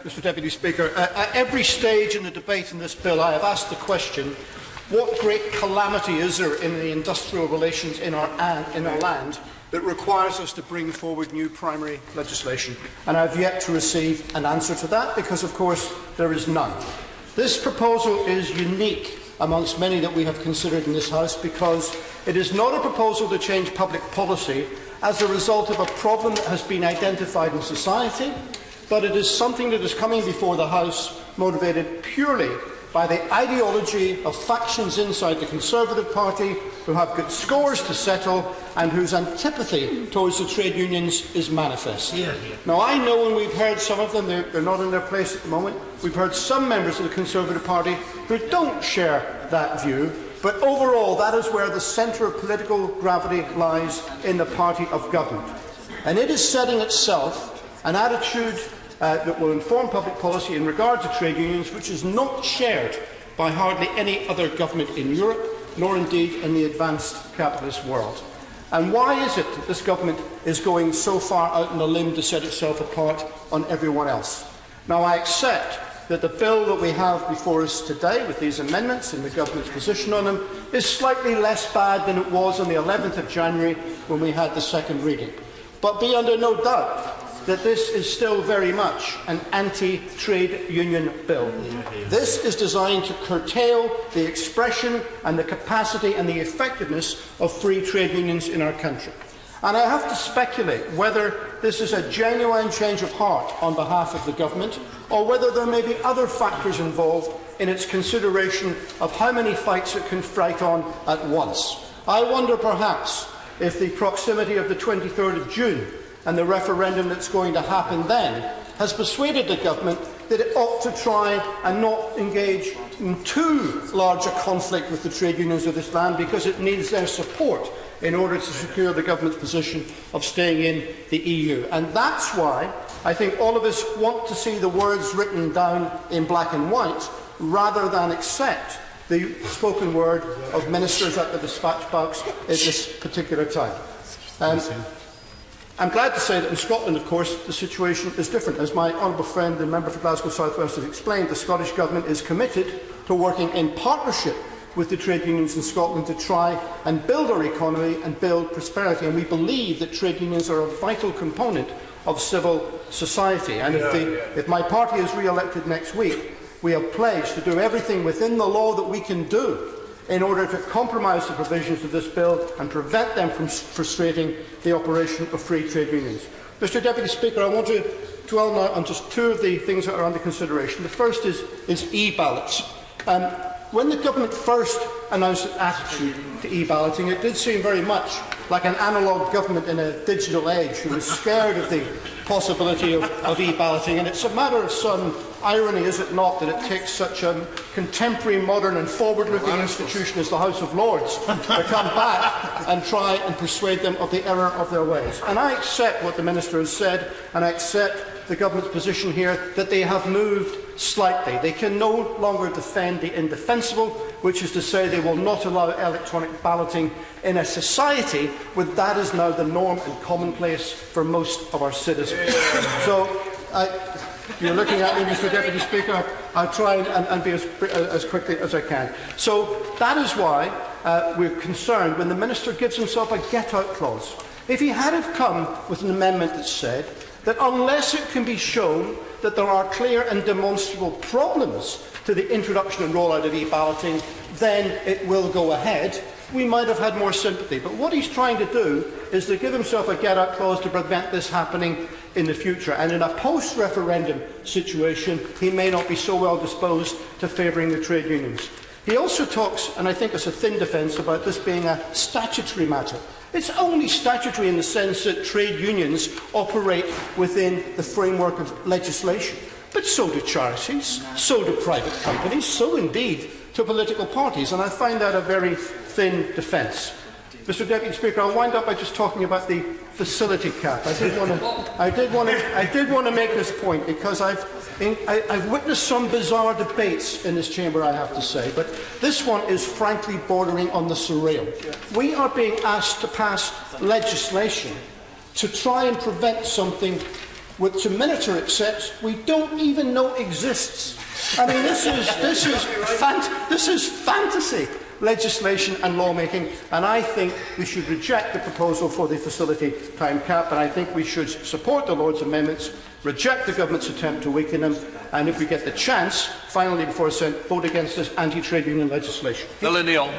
Mr Deputy Speaker. At every stage in the debate on this bill, I have asked the question, what great calamity is there in the industrial relations in our land that requires us to bring forward new primary legislation? And I have yet to receive an answer to that because, of course, there is none. This proposal is unique amongst many that we have considered in this House because it is not a proposal to change public policy as a result of a problem that has been identified in society, but it is something that is coming before the House motivated purely by the ideology of factions inside the Conservative Party who have got scores to settle and whose antipathy towards the trade unions is manifest. Now, I know, and we've heard some of them, they're not in their place at the moment, we've heard some members of the Conservative Party who don't share that view, but overall that is where the centre of political gravity lies in the party of government. And it is setting itself an attitude that will inform public policy in regard to trade unions, which is not shared by hardly any other government in Europe, nor indeed in the advanced capitalist world. And why is it that this government is going so far out on a limb to set itself apart on everyone else? Now, I accept that the bill that we have before us today, with these amendments and the government's position on them, is slightly less bad than it was on the 11th of January when we had the second reading. But be under no doubt that this is still very much an anti-trade union bill. This is designed to curtail the expression and the capacity and the effectiveness of free trade unions in our country. And I have to speculate whether this is a genuine change of heart on behalf of the government, or whether there may be other factors involved in its consideration of how many fights it can fight on at once. I wonder perhaps if the proximity of the 23rd of June and the referendum that's going to happen then has persuaded the government that it ought to try and not engage in too large a conflict with the trade unions of this land, because it needs their support in order to secure the government's position of staying in the EU. And that's why I think all of us want to see the words written down in black and white rather than accept the spoken word of ministers at the dispatch box at this particular time. I'm glad to say that in Scotland, of course, the situation is different. As my honourable friend, the member for Glasgow South West, has explained, the Scottish Government is committed to working in partnership with the trade unions in Scotland to try and build our economy and build prosperity. And we believe that trade unions are a vital component of civil society. And if my party is re-elected next week, we have pledged to do everything within the law that we can do in order to compromise the provisions of this bill and prevent them from frustrating the operation of free trade unions. Mr Deputy Speaker, I want to dwell now on just two of the things that are under consideration. The first is e-ballots. When the government first announced its attitude to e-balloting, it did seem very much like an analogue government in a digital age who was scared of the possibility of e-balloting. And it's a matter of some irony, is it not, that it takes such a contemporary, modern and forward-looking institution as the House of Lords to come back and try and persuade them of the error of their ways. And I accept what the Minister has said, and I accept the government's position here that they have moved slightly. They can no longer defend the indefensible, which is to say they will not allow electronic balloting in a society where that is now the norm and commonplace for most of our citizens. So, you're looking at me, Mr Deputy Speaker. I'll try and be as quickly as I can. So that is why we're concerned when the Minister gives himself a get-out clause. If he had have come with an amendment that said that unless it can be shown that there are clear and demonstrable problems to the introduction and rollout of e-balloting, then it will go ahead, we might have had more sympathy. But what he's trying to do is to give himself a get-out clause to prevent this happening in the future. And in a post-referendum situation, he may not be so well disposed to favouring the trade unions. He also talks, and I think it's a thin defence, about this being a statutory matter. It's only statutory in the sense that trade unions operate within the framework of legislation. But so do charities, so do private companies, so indeed to political parties. And I find that a very thin defence. Mr Deputy Speaker, I'll wind up by just talking about the facility cap. I did want to make this point because I've witnessed some bizarre debates in this chamber, I have to say, but this one is frankly bordering on the surreal. We are being asked to pass legislation to try and prevent something to monitor accepts we don't even know exists. I mean, this is fantasy legislation and lawmaking, and I think we should reject the proposal for the facility time cap, and I think we should support the Lord's amendments, reject the government's attempt to weaken them, and if we get the chance, finally before assent, vote against this anti-trade union legislation. Bill O'Neill.